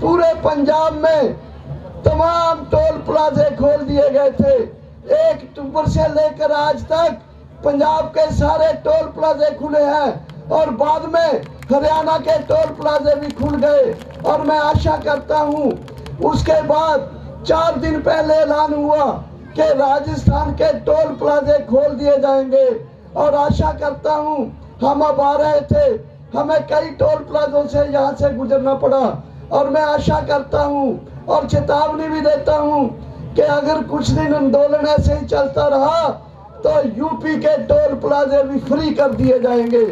पूरे पंजाब में तमाम टोल प्लाजे खोल दिए गए थे। 1 अक्टूबर से लेकर आज तक पंजाब के सारे टोल प्लाजे खुले हैं और बाद में हरियाणा के टोल प्लाजे भी खुल गए। और मैं आशा करता हूं, उसके बाद 4 दिन पहले ऐलान हुआ कि राजस्थान के टोल प्लाजे खोल दिए जाएंगे। और आशा करता हूं, हम अब आ रहे थे, हमें कई टोल प्लाजों से यहाँ से गुजरना पड़ा और मैं आशा करता हूं और चेतावनी भी देता हूं कि अगर कुछ दिन आंदोलन ऐसे ही चलता रहा तो यूपी के टोल प्लाजे भी फ्री कर दिए जाएंगे।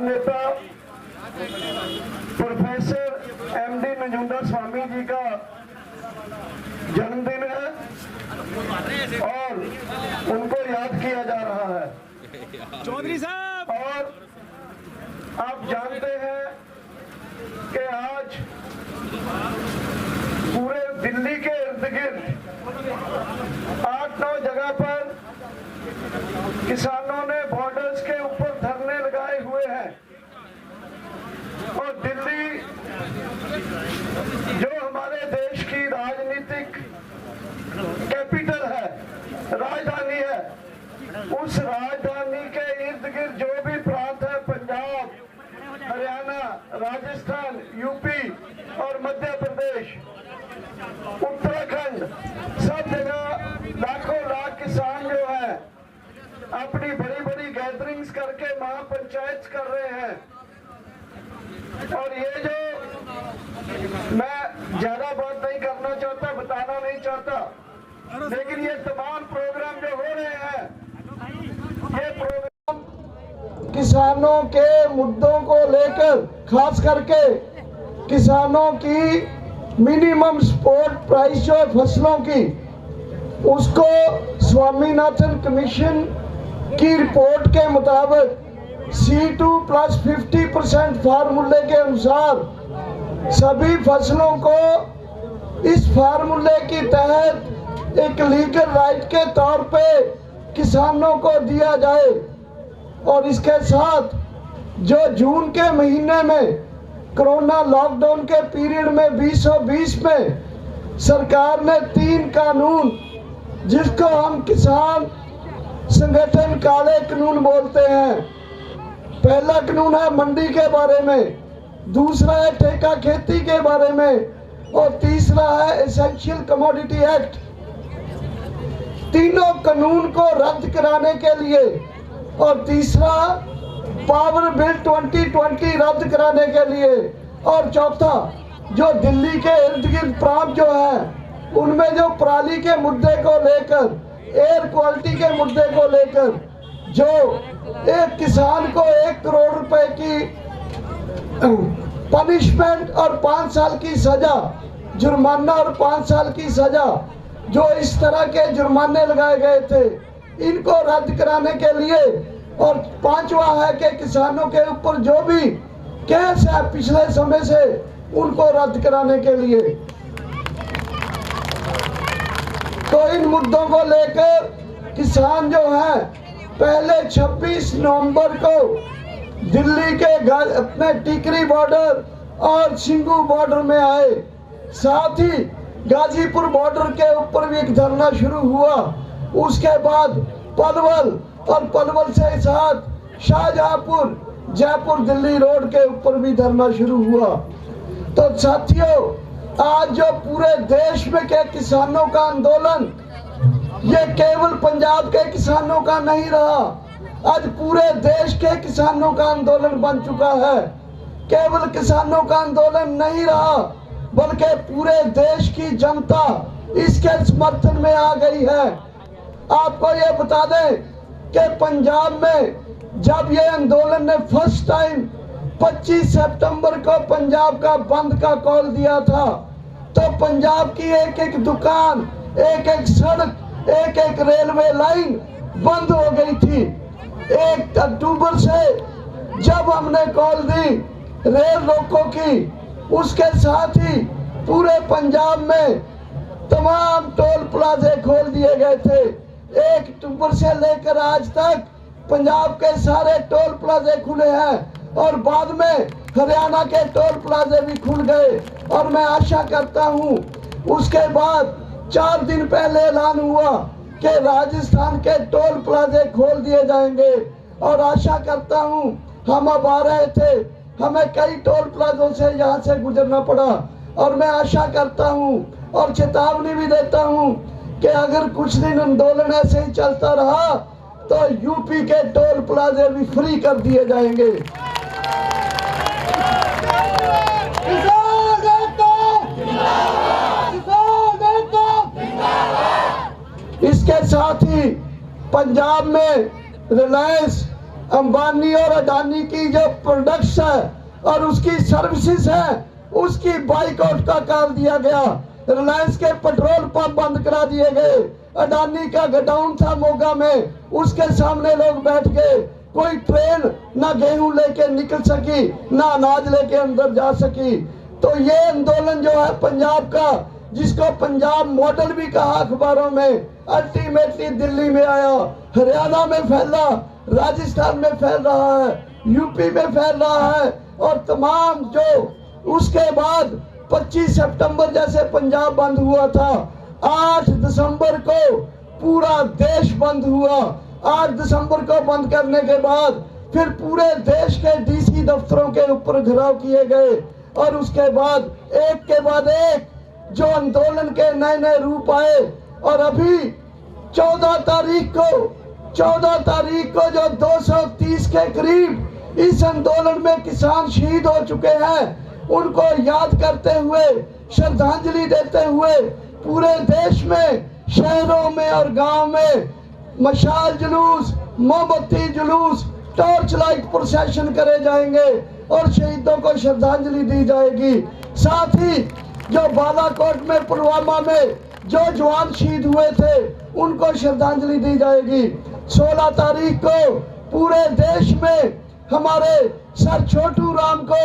नेता प्रोफेसर MD मंजुंदर स्वामी जी का जन्मदिन है और उनको याद किया जा रहा है। चौधरी साहब, और आप जानते हैं कि आज पूरे दिल्ली के इर्द गिर्द 8-9 जगह पर किसानों ने बॉर्डर्स के ऊपर धरने लगाए हुए हैं। और दिल्ली जो हमारे देश की राजनीतिक कैपिटल है, राजधानी है, उस राजधानी के इर्द गिर्द जो भी प्रांत है, पंजाब, हरियाणा, राजस्थान, यूपी और मध्य प्रदेश, उत्तराखंड, सब जगह लाखों लाख किसान जो है अपनी बड़ी बड़ी गैदरिंग्स करके महापंचायत कर रहे हैं। और ये जो, मैं ज्यादा बात नहीं करना चाहता, बताना नहीं चाहता, लेकिन ये तमाम प्रोग्राम जो हो रहे हैं, ये प्रोग्राम किसानों के मुद्दों को लेकर, खास करके किसानों की मिनिमम सपोर्ट प्राइस जो है फसलों की, उसको स्वामीनाथन कमीशन की रिपोर्ट के मुताबिक C2 + 50% फार्मूले के अनुसार सभी फसलों को इस फार्मूले के तहत एक लीगल राइट के तौर पे किसानों को दिया जाए। और इसके साथ जो जून के महीने में कोरोना लॉकडाउन के पीरियड में 2020 में सरकार ने 3 कानून, जिसको हम किसान संगठन काले कानून बोलते हैं, पहला कानून है मंडी के बारे में, दूसरा है ठेका खेती के बारे में और तीसरा है एसेंशियल कमोडिटी एक्ट। तीनों कानून को रद्द कराने के लिए और तीसरा पावर बिल 2020 रद्द कराने के लिए और चौथा जो दिल्ली के इर्द गिर्द प्रांत जो है उनमें जो पराली के मुद्दे को लेकर, एयर क्वालिटी के मुद्दे को लेकर, जो एक किसान को 1 करोड़ रुपए की पनिशमेंट और 5 साल की सजा, जुर्माना और 5 साल की सजा, जो इस तरह के जुर्माने लगाए गए थे, इनको रद्द कराने के लिए। और 5वां है कि किसानों के ऊपर जो भी केस है पिछले समय से, उनको रद्द कराने के लिए। तो इन मुद्दों को लेकर किसान जो है पहले 26 नवंबर को दिल्ली के अपने टिकरी बॉर्डर और सिंगू बॉर्डर में आए। साथ ही गाजीपुर बॉर्डर के ऊपर भी एक धरना शुरू हुआ। उसके बाद पलवल और पलवल से साथ शाहजहांपुर, जयपुर दिल्ली रोड के ऊपर भी धरना शुरू हुआ। तो साथियों, आज जो पूरे देश में के किसानों का आंदोलन, ये केवल पंजाब के किसानों का नहीं रहा, आज पूरे देश के किसानों का आंदोलन बन चुका है। केवल किसानों का आंदोलन नहीं रहा, बल्कि पूरे देश की जनता इसके समर्थन में आ गई है। आपको ये बता दें कि पंजाब में जब ये आंदोलन ने फर्स्ट टाइम 25 सितंबर को पंजाब का बंद का कॉल दिया था, तो पंजाब की एक एक दुकान, एक एक सड़क, एक एक रेलवे लाइन बंद हो गई थी। 1 अक्टूबर से जब हमने कॉल दी रेल रोको की, उसके साथ ही पूरे पंजाब में तमाम टोल प्लाजे खोल दिए गए थे। 1 अक्टूबर से लेकर आज तक पंजाब के सारे टोल प्लाजे खुले हैं और बाद में हरियाणा के टोल प्लाजे भी खुल गए। और मैं आशा करता हूं, उसके बाद 4 दिन पहले ऐलान हुआ कि राजस्थान के टोल प्लाजे खोल दिए जाएंगे। और आशा करता हूं, हम अब आ रहे थे, हमें कई टोल प्लाजों से यहाँ से गुजरना पड़ा। और मैं आशा करता हूँ और चेतावनी भी देता हूँ कि अगर कुछ दिन आंदोलन ऐसे ही चलता रहा तो यूपी के टोल प्लाजे भी फ्री कर दिए जाएंगे। इसके साथ ही पंजाब में रिलायंस, अंबानी और अडानी की जो प्रोडक्ट्स है और उसकी सर्विसेज है, उसकी बाइकआउट का कर दिया गया। रिलायंस के पेट्रोल पंप बंद करा दिए गए। अडानी का गोडाउन था मोगा में, उसके सामने लोग बैठ गए। कोई ट्रेन ना गेहूं लेके निकल सकी, ना अनाज लेके अंदर जा सकी। तो ये आंदोलन जो है पंजाब का, जिसको पंजाब मॉडल भी कहा अखबारों में, अल्टीमेटली दिल्ली में आया, हरियाणा में फैला, राजस्थान में फैल रहा है, यूपी में फैल रहा है। और तमाम जो उसके बाद 25 सितंबर जैसे पंजाब बंद हुआ था, 8 दिसंबर को पूरा देश बंद हुआ। 8 दिसंबर को बंद करने के बाद फिर पूरे देश के डीसी दफ्तरों के ऊपर घेराव किए गए। और उसके बाद एक के बाद एक जो आंदोलन के नए नए रूप आए। और अभी 14 तारीख को जो 230 के करीब इस आंदोलन में किसान शहीद हो चुके हैं, उनको याद करते हुए, श्रद्धांजलि देते हुए पूरे देश में, शहरों में और गांव में मशाल जुलूस, मोमबत्ती जुलूस, टॉर्च लाइट प्रोसेशन करे जाएंगे और शहीदों को श्रद्धांजलि दी जाएगी। साथ ही जो बालाकोट में, पुलवामा में जो जवान शहीद हुए थे, उनको श्रद्धांजलि दी जाएगी। 16 तारीख को पूरे देश में हमारे सर छोटू राम को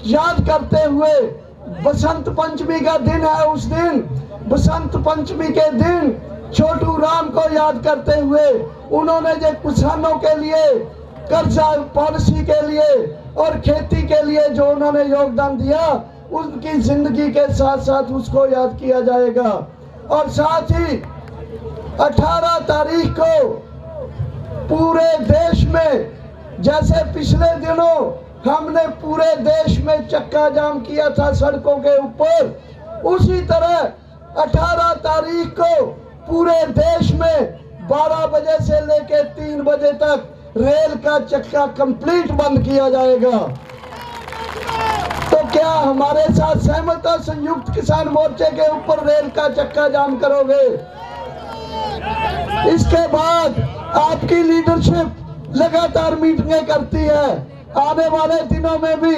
याद करते हुए, बसंत पंचमी का दिन है, उस दिन बसंत पंचमी के दिन छोटू राम को याद करते हुए उन्होंने जो किसानों के लिए, कर्जा पॉलिसी के लिए और खेती के लिए जो उन्होंने योगदान दिया, उनकी जिंदगी के साथ साथ उसको याद किया जाएगा। और साथ ही 18 तारीख को पूरे देश में, जैसे पिछले दिनों हमने पूरे देश में चक्का जाम किया था सड़कों के ऊपर, उसी तरह 18 तारीख को पूरे देश में 12 बजे से लेकर 3 बजे तक रेल का चक्का कंप्लीट बंद किया जाएगा। तो क्या हमारे साथ सहमत हो? संयुक्त किसान मोर्चे के ऊपर रेल का चक्का जाम करोगे? इसके बाद आपकी लीडरशिप लगातार मीटिंगें करती है। आने वाले दिनों में भी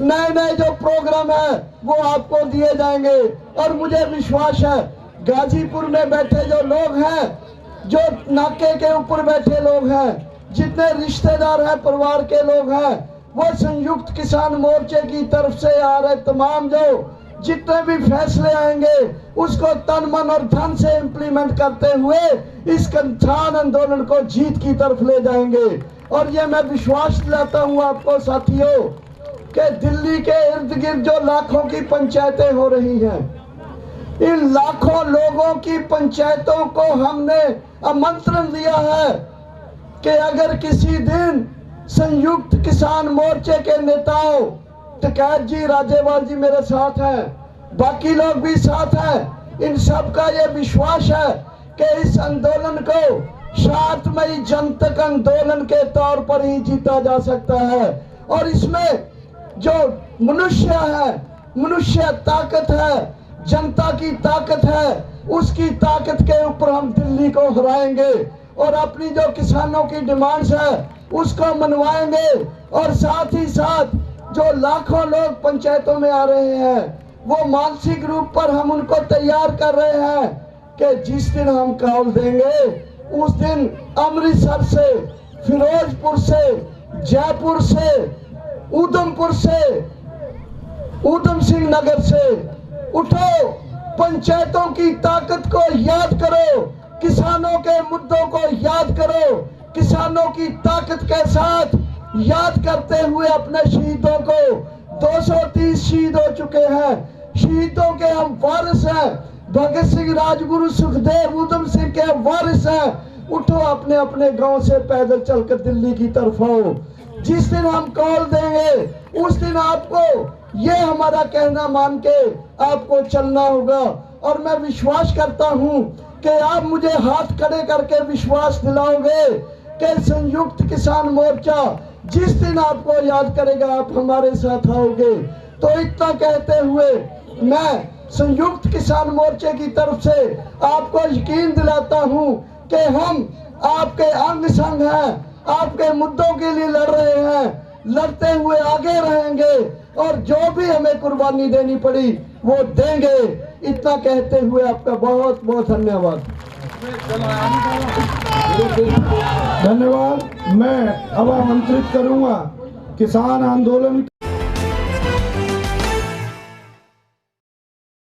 नए नए जो प्रोग्राम है वो आपको दिए जाएंगे। और मुझे विश्वास है, गाजीपुर में बैठे जो लोग हैं, जो नाके के ऊपर बैठे लोग हैं, जितने रिश्तेदार हैं, परिवार के लोग हैं, वो संयुक्त किसान मोर्चे की तरफ से आ रहे तमाम जो जितने भी फैसले आएंगे उसको तन मन और धन से इम्प्लीमेंट करते हुए इस किसान आंदोलन को जीत की तरफ ले जाएंगे। और ये मैं विश्वास दिलाता हूँ आपको साथियों कि दिल्ली के इर्द गिर्द जो लाखों की पंचायतें हो रही हैं, इन लाखों लोगों की पंचायतों को हमने आमंत्रण दिया है कि अगर किसी दिन संयुक्त किसान मोर्चे के नेताओं, टिकैत जी, राजेवाल जी मेरे साथ हैं, बाकी लोग भी साथ हैं, इन सब का ये विश्वास है कि इस आंदोलन को शांतमयी जनतक आंदोलन के तौर पर ही जीता जा सकता है। और इसमें जो मनुष्य है, मनुष्य ताकत है, जनता की ताकत है, उसकी ताकत के ऊपर हम दिल्ली को हराएंगे और अपनी जो किसानों की डिमांड्स है उसको मनवाएंगे। और साथ ही साथ जो लाखों लोग पंचायतों में आ रहे हैं, वो मानसिक रूप पर हम उनको तैयार कर रहे हैं कि जिस दिन हम कॉल देंगे उस दिन अमृतसर से, फिरोजपुर से, जयपुर से, उधमपुर से, उधम सिंह नगर से उठो, पंचायतों की ताकत को याद करो, किसानों के मुद्दों को याद करो, किसानों की ताकत के साथ याद करते हुए अपने शहीदों को 230 शहीद हो चुके हैं। शहीदों के हम वारिस हैं। भगत सिंह, राजगुरु, सुखदेव, उधम सिंह के वारिस हैं। उठो, अपने अपने गांव से पैदल चलकर दिल्ली की तरफ आओ। जिस दिन हम कॉल देंगे उस दिन आपको ये हमारा कहना मान के आपको चलना होगा। और मैं विश्वास करता हूं कि आप मुझे हाथ खड़े करके विश्वास दिलाओगे कि संयुक्त किसान मोर्चा जिस दिन आपको याद करेगा आप हमारे साथ आओगे। तो इतना कहते हुए मैं संयुक्त किसान मोर्चे की तरफ से आपको यकीन दिलाता हूं कि हम आपके अंग संग हैं, आपके मुद्दों के लिए लड़ रहे हैं, लड़ते हुए आगे रहेंगे और जो भी हमें कुर्बानी देनी पड़ी वो देंगे। इतना कहते हुए आपका बहुत बहुत धन्यवाद। धन्यवाद। मैं अब आमंत्रित करूंगा किसान आंदोलन